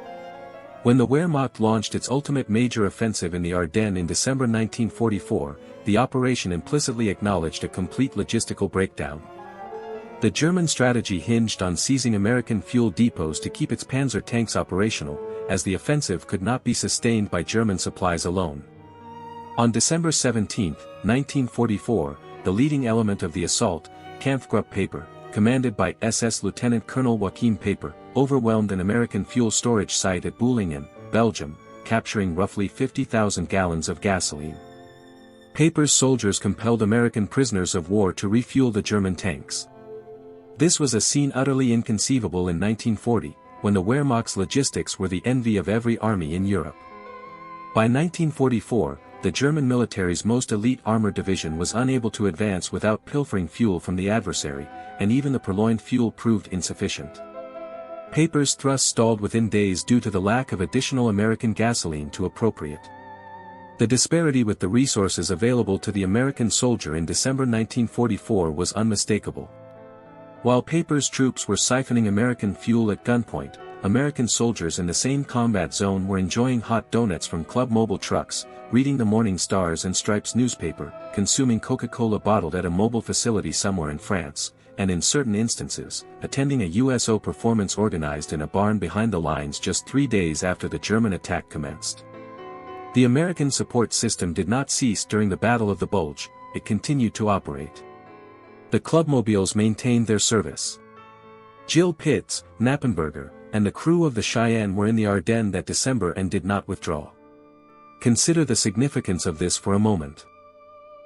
When the Wehrmacht launched its ultimate major offensive in the Ardennes in December 1944, the operation implicitly acknowledged a complete logistical breakdown. The German strategy hinged on seizing American fuel depots to keep its panzer tanks operational, as the offensive could not be sustained by German supplies alone. On December 17, 1944, the leading element of the assault, Kampfgruppe Paper, commanded by SS Lieutenant Colonel Joachim Paper, overwhelmed an American fuel storage site at Boulingen, Belgium, capturing roughly 50,000 gallons of gasoline. Paper's soldiers compelled American prisoners of war to refuel the German tanks. This was a scene utterly inconceivable in 1940, when the Wehrmacht's logistics were the envy of every army in Europe. By 1944, the German military's most elite armored division was unable to advance without pilfering fuel from the adversary, and even the purloined fuel proved insufficient. Paper's thrust stalled within days due to the lack of additional American gasoline to appropriate. The disparity with the resources available to the American soldier in December 1944 was unmistakable. While Paper's troops were siphoning American fuel at gunpoint, American soldiers in the same combat zone were enjoying hot donuts from Club Mobile trucks, reading the Morning Stars and Stripes newspaper, consuming Coca-Cola bottled at a mobile facility somewhere in France, and in certain instances, attending a USO performance organized in a barn behind the lines just 3 days after the German attack commenced. The American support system did not cease during the Battle of the Bulge, it continued to operate. The clubmobiles maintained their service. Jill Pitts, Knappenberger, and the crew of the Cheyenne were in the Ardennes that December and did not withdraw. Consider the significance of this for a moment.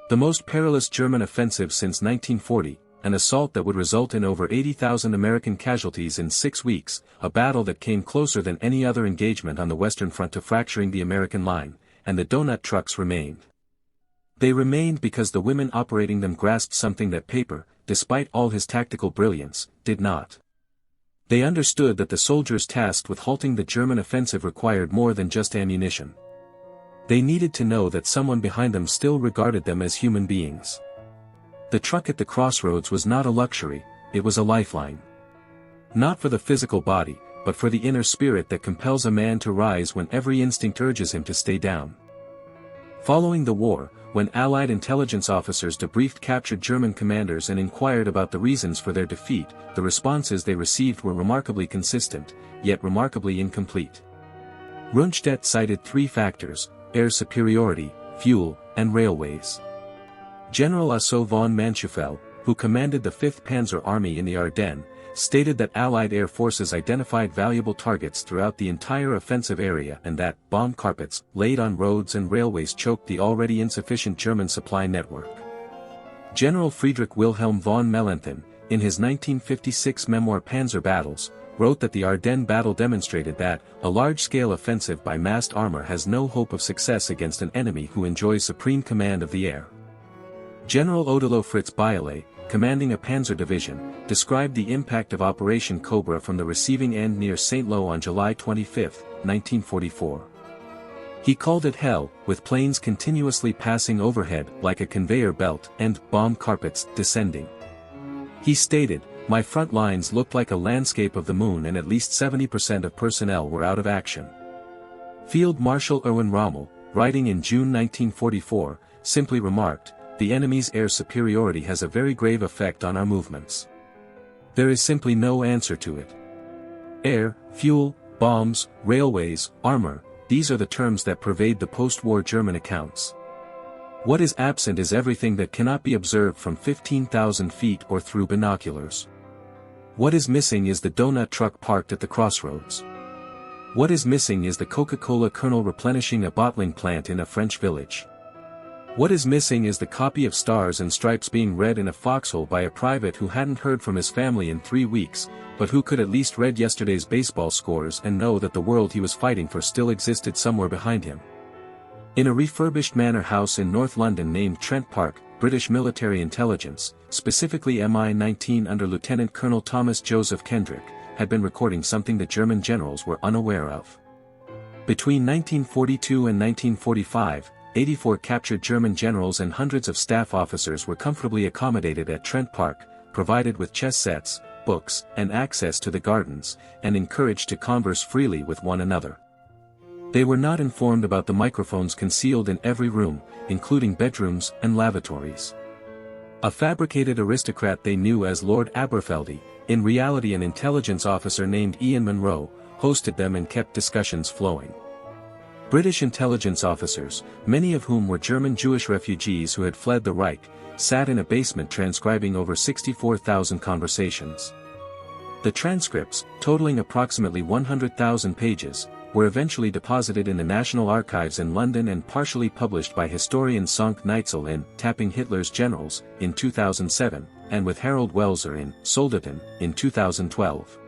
The most perilous German offensive since 1940, an assault that would result in over 80,000 American casualties in 6 weeks, a battle that came closer than any other engagement on the Western Front to fracturing the American line, and the donut trucks remained. They remained because the women operating them grasped something that paper, despite all his tactical brilliance, did not. They understood that the soldiers tasked with halting the German offensive required more than just ammunition. They needed to know that someone behind them still regarded them as human beings. The truck at the crossroads was not a luxury, it was a lifeline. Not for the physical body, but for the inner spirit that compels a man to rise when every instinct urges him to stay down. Following the war, when Allied intelligence officers debriefed captured German commanders and inquired about the reasons for their defeat, the responses they received were remarkably consistent, yet remarkably incomplete. Rundstedt cited 3 factors: air superiority, fuel, and railways. General Otto von Manschufel, who commanded the 5th Panzer Army in the Ardennes, stated that Allied air forces identified valuable targets throughout the entire offensive area and that bomb carpets laid on roads and railways choked the already insufficient German supply network. General Friedrich Wilhelm von Mellenthin, in his 1956 memoir Panzer Battles, wrote that the Ardennes battle demonstrated that a large-scale offensive by massed armor has no hope of success against an enemy who enjoys supreme command of the air. General Odilo Fritz Bialet, commanding a panzer division, described the impact of Operation Cobra from the receiving end near St. Lo on July 25, 1944. He called it hell, with planes continuously passing overhead like a conveyor belt and bomb carpets descending. He stated, "My front lines looked like a landscape of the moon and at least 70% of personnel were out of action." Field Marshal Erwin Rommel, writing in June 1944, simply remarked, "The enemy's air superiority has a very grave effect on our movements. There is simply no answer to it. Air, fuel, bombs, railways, armor, these are the terms that pervade the post-war German accounts. What is absent is everything that cannot be observed from 15,000 feet or through binoculars. What is missing is the donut truck parked at the crossroads. What is missing is the Coca-Cola Colonel replenishing a bottling plant in a French village. What is missing is the copy of Stars and Stripes being read in a foxhole by a private who hadn't heard from his family in 3 weeks, but who could at least read yesterday's baseball scores and know that the world he was fighting for still existed somewhere behind him." In a refurbished manor house in North London named Trent Park, British military intelligence, specifically MI-19 under Lieutenant Colonel Thomas Joseph Kendrick, had been recording something the German generals were unaware of. Between 1942 and 1945, 84 captured German generals and hundreds of staff officers were comfortably accommodated at Trent Park, provided with chess sets, books, and access to the gardens, and encouraged to converse freely with one another. They were not informed about the microphones concealed in every room, including bedrooms and lavatories. A fabricated aristocrat they knew as Lord Aberfeldy, in reality an intelligence officer named Ian Munro, hosted them and kept discussions flowing. British intelligence officers, many of whom were German Jewish refugees who had fled the Reich, sat in a basement transcribing over 64,000 conversations. The transcripts, totaling approximately 100,000 pages, were eventually deposited in the National Archives in London and partially published by historian Sönke Neitzel in Tapping Hitler's Generals, in 2007, and with Harold Welser in Soldaten, in 2012.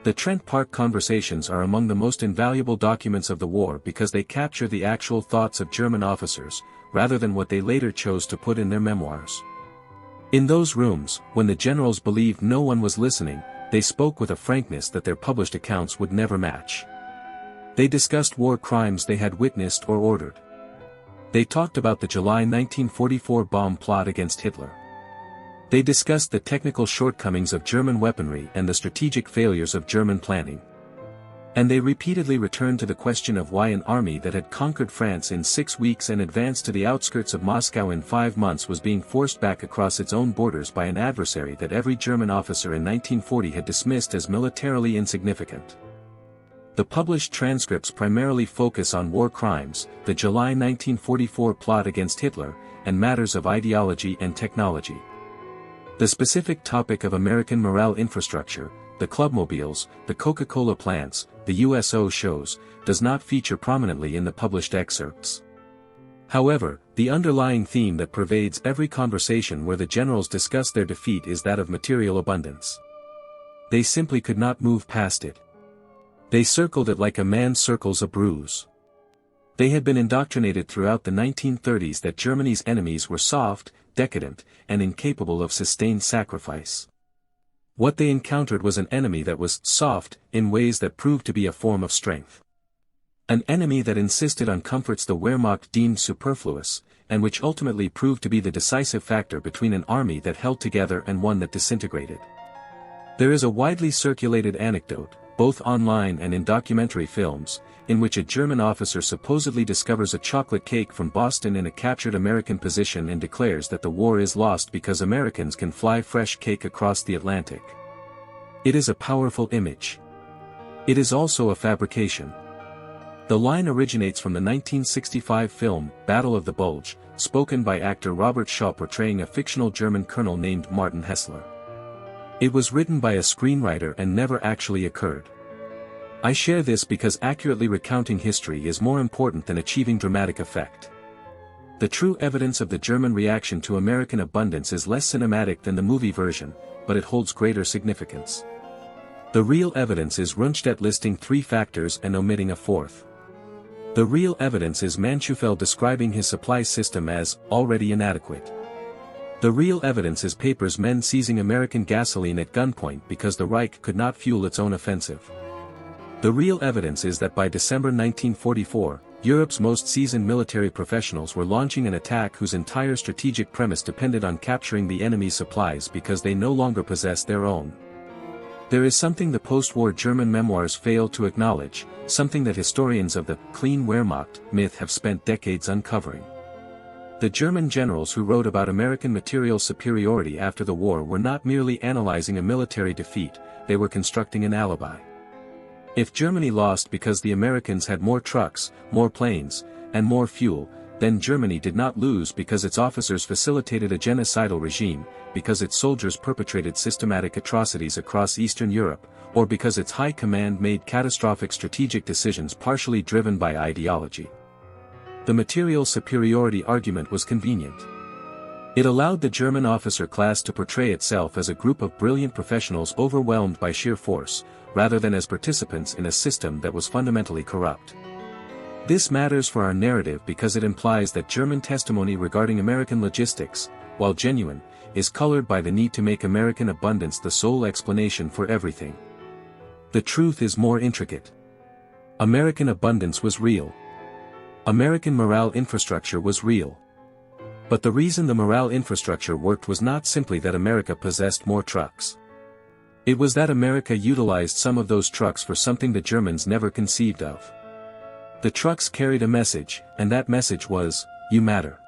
The Trent Park conversations are among the most invaluable documents of the war because they capture the actual thoughts of German officers, rather than what they later chose to put in their memoirs. In those rooms, when the generals believed no one was listening, they spoke with a frankness that their published accounts would never match. They discussed war crimes they had witnessed or ordered. They talked about the July 1944 bomb plot against Hitler. They discussed the technical shortcomings of German weaponry and the strategic failures of German planning. And they repeatedly returned to the question of why an army that had conquered France in 6 weeks and advanced to the outskirts of Moscow in 5 months was being forced back across its own borders by an adversary that every German officer in 1940 had dismissed as militarily insignificant. The published transcripts primarily focus on war crimes, the July 1944 plot against Hitler, and matters of ideology and technology. The specific topic of American morale infrastructure, the clubmobiles, the Coca-Cola plants, the USO shows, does not feature prominently in the published excerpts. However, the underlying theme that pervades every conversation where the generals discuss their defeat is that of material abundance. They simply could not move past it. They circled it like a man circles a bruise. They had been indoctrinated throughout the 1930s that Germany's enemies were soft, decadent, and incapable of sustained sacrifice. What they encountered was an enemy that was soft, in ways that proved to be a form of strength. An enemy that insisted on comforts the Wehrmacht deemed superfluous, and which ultimately proved to be the decisive factor between an army that held together and one that disintegrated. There is a widely circulated anecdote, both online and in documentary films, in which a German officer supposedly discovers a chocolate cake from Boston in a captured American position and declares that the war is lost because Americans can fly fresh cake across the Atlantic. It is a powerful image. It is also a fabrication. The line originates from the 1965 film, Battle of the Bulge, spoken by actor Robert Shaw portraying a fictional German colonel named Martin Hessler. It was written by a screenwriter and never actually occurred. I share this because accurately recounting history is more important than achieving dramatic effect. The true evidence of the German reaction to American abundance is less cinematic than the movie version, but it holds greater significance. The real evidence is Rundstedt listing 3 factors and omitting a 4th. The real evidence is Manchufel describing his supply system as already inadequate. The real evidence is Paper's men seizing American gasoline at gunpoint because the Reich could not fuel its own offensive. The real evidence is that by December 1944, Europe's most seasoned military professionals were launching an attack whose entire strategic premise depended on capturing the enemy's supplies because they no longer possessed their own. There is something the post-war German memoirs fail to acknowledge, something that historians of the clean Wehrmacht myth have spent decades uncovering. The German generals who wrote about American material superiority after the war were not merely analyzing a military defeat, they were constructing an alibi. If Germany lost because the Americans had more trucks, more planes, and more fuel, then Germany did not lose because its officers facilitated a genocidal regime, because its soldiers perpetrated systematic atrocities across Eastern Europe, or because its high command made catastrophic strategic decisions partially driven by ideology. The material superiority argument was convenient. It allowed the German officer class to portray itself as a group of brilliant professionals overwhelmed by sheer force, rather than as participants in a system that was fundamentally corrupt. This matters for our narrative because it implies that German testimony regarding American logistics, while genuine, is colored by the need to make American abundance the sole explanation for everything. The truth is more intricate. American abundance was real. American morale infrastructure was real. But the reason the morale infrastructure worked was not simply that America possessed more trucks. It was that America utilized some of those trucks for something the Germans never conceived of. The trucks carried a message, and that message was, "You matter."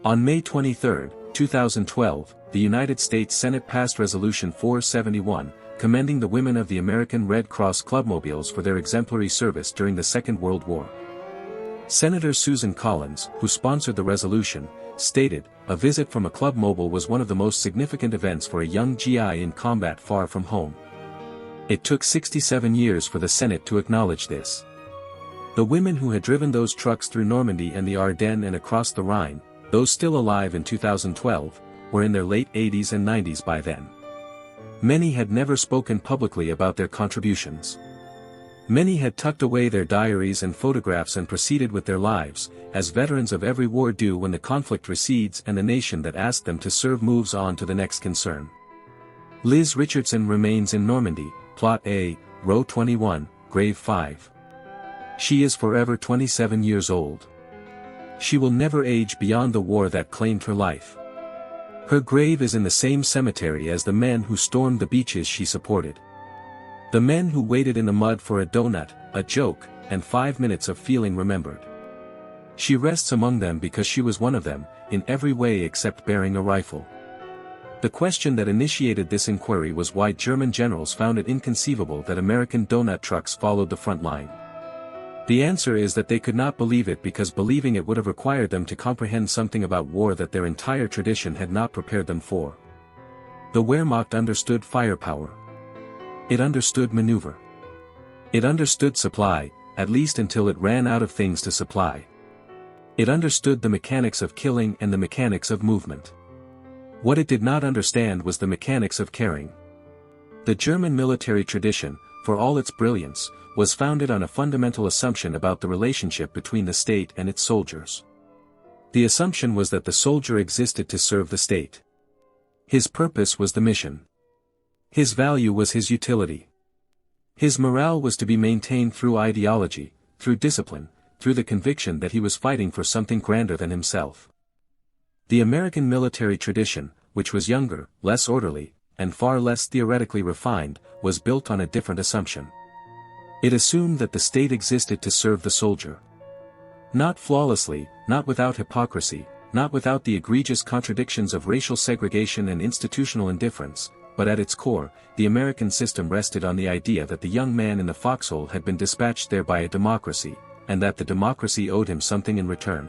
On May 23, 2012, the United States Senate passed Resolution 471, commending the women of the American Red Cross Clubmobiles for their exemplary service during the Second World War. Senator Susan Collins, who sponsored the resolution, stated, "A visit from a club mobile was one of the most significant events for a young GI in combat far from home." It took 67 years for the Senate to acknowledge this. The women who had driven those trucks through Normandy and the Ardennes and across the Rhine, those still alive in 2012, were in their late 80s and 90s by then. Many had never spoken publicly about their contributions. Many had tucked away their diaries and photographs and proceeded with their lives, as veterans of every war do when the conflict recedes and the nation that asked them to serve moves on to the next concern. Liz Richardson remains in Normandy, Plot A, Row 21, Grave 5. She is forever 27 years old. She will never age beyond the war that claimed her life. Her grave is in the same cemetery as the men who stormed the beaches she supported. The men who waited in the mud for a donut, a joke, and 5 minutes of feeling remembered. She rests among them because she was one of them, in every way except bearing a rifle. The question that initiated this inquiry was why German generals found it inconceivable that American donut trucks followed the front line. The answer is that they could not believe it because believing it would have required them to comprehend something about war that their entire tradition had not prepared them for. The Wehrmacht understood firepower. It understood maneuver. It understood supply, at least until it ran out of things to supply. It understood the mechanics of killing and the mechanics of movement. What it did not understand was the mechanics of caring. The German military tradition, for all its brilliance, was founded on a fundamental assumption about the relationship between the state and its soldiers. The assumption was that the soldier existed to serve the state. His purpose was the mission. His value was his utility. His morale was to be maintained through ideology, through discipline, through the conviction that he was fighting for something grander than himself. The American military tradition, which was younger, less orderly, and far less theoretically refined, was built on a different assumption. It assumed that the state existed to serve the soldier. Not flawlessly, not without hypocrisy, not without the egregious contradictions of racial segregation and institutional indifference, but at its core, the American system rested on the idea that the young man in the foxhole had been dispatched there by a democracy, and that the democracy owed him something in return.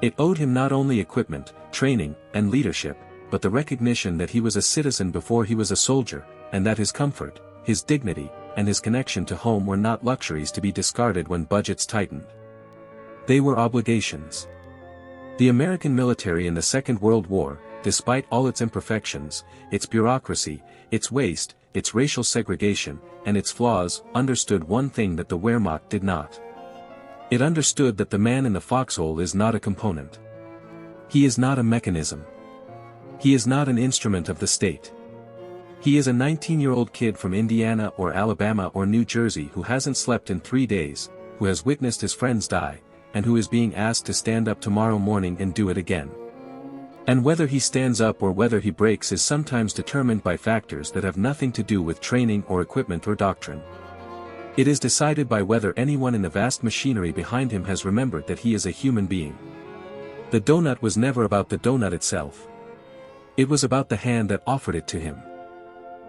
It owed him not only equipment, training, and leadership, but the recognition that he was a citizen before he was a soldier, and that his comfort, his dignity, and his connection to home were not luxuries to be discarded when budgets tightened. They were obligations. The American military in the Second World War, despite all its imperfections, its bureaucracy, its waste, its racial segregation, and its flaws, understood one thing that the Wehrmacht did not. It understood that the man in the foxhole is not a component. He is not a mechanism. He is not an instrument of the state. He is a 19-year-old kid from Indiana or Alabama or New Jersey who hasn't slept in 3 days, who has witnessed his friends die, and who is being asked to stand up tomorrow morning and do it again. And whether he stands up or whether he breaks is sometimes determined by factors that have nothing to do with training or equipment or doctrine. It is decided by whether anyone in the vast machinery behind him has remembered that he is a human being. The donut was never about the donut itself. It was about the hand that offered it to him.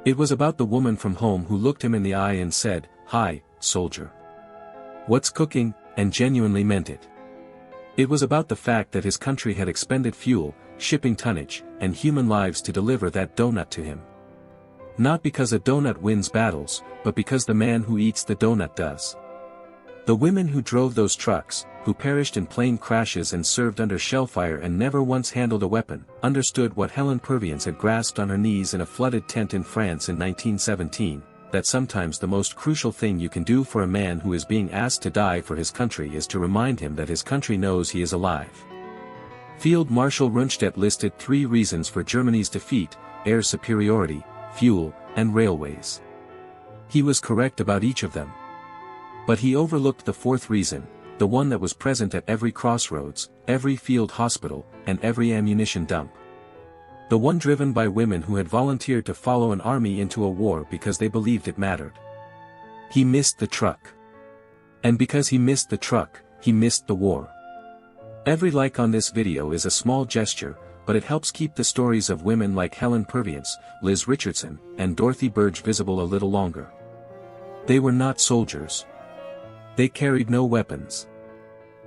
It was about the woman from home who looked him in the eye and said, "Hi, soldier. What's cooking?" and genuinely meant it. It was about the fact that his country had expended fuel, shipping tonnage, and human lives to deliver that donut to him. Not because a donut wins battles, but because the man who eats the donut does. The women who drove those trucks, who perished in plane crashes and served under shellfire and never once handled a weapon, understood what Helen Purviance had grasped on her knees in a flooded tent in France in 1917, that sometimes the most crucial thing you can do for a man who is being asked to die for his country is to remind him that his country knows he is alive. Field Marshal Rundstedt listed 3 reasons for Germany's defeat: air superiority, fuel, and railways. He was correct about each of them. But he overlooked the 4th reason, the one that was present at every crossroads, every field hospital, and every ammunition dump. The one driven by women who had volunteered to follow an army into a war because they believed it mattered. He missed the truck. And because he missed the truck, he missed the war. Every like on this video is a small gesture, but it helps keep the stories of women like Helen Purviance, Liz Richardson, and Dorothy Burge visible a little longer. They were not soldiers. They carried no weapons.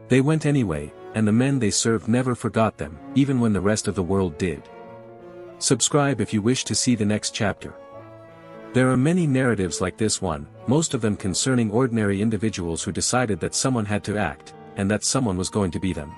They went anyway, and the men they served never forgot them, even when the rest of the world did. Subscribe if you wish to see the next chapter. There are many narratives like this one, most of them concerning ordinary individuals who decided that someone had to act, and that someone was going to be them.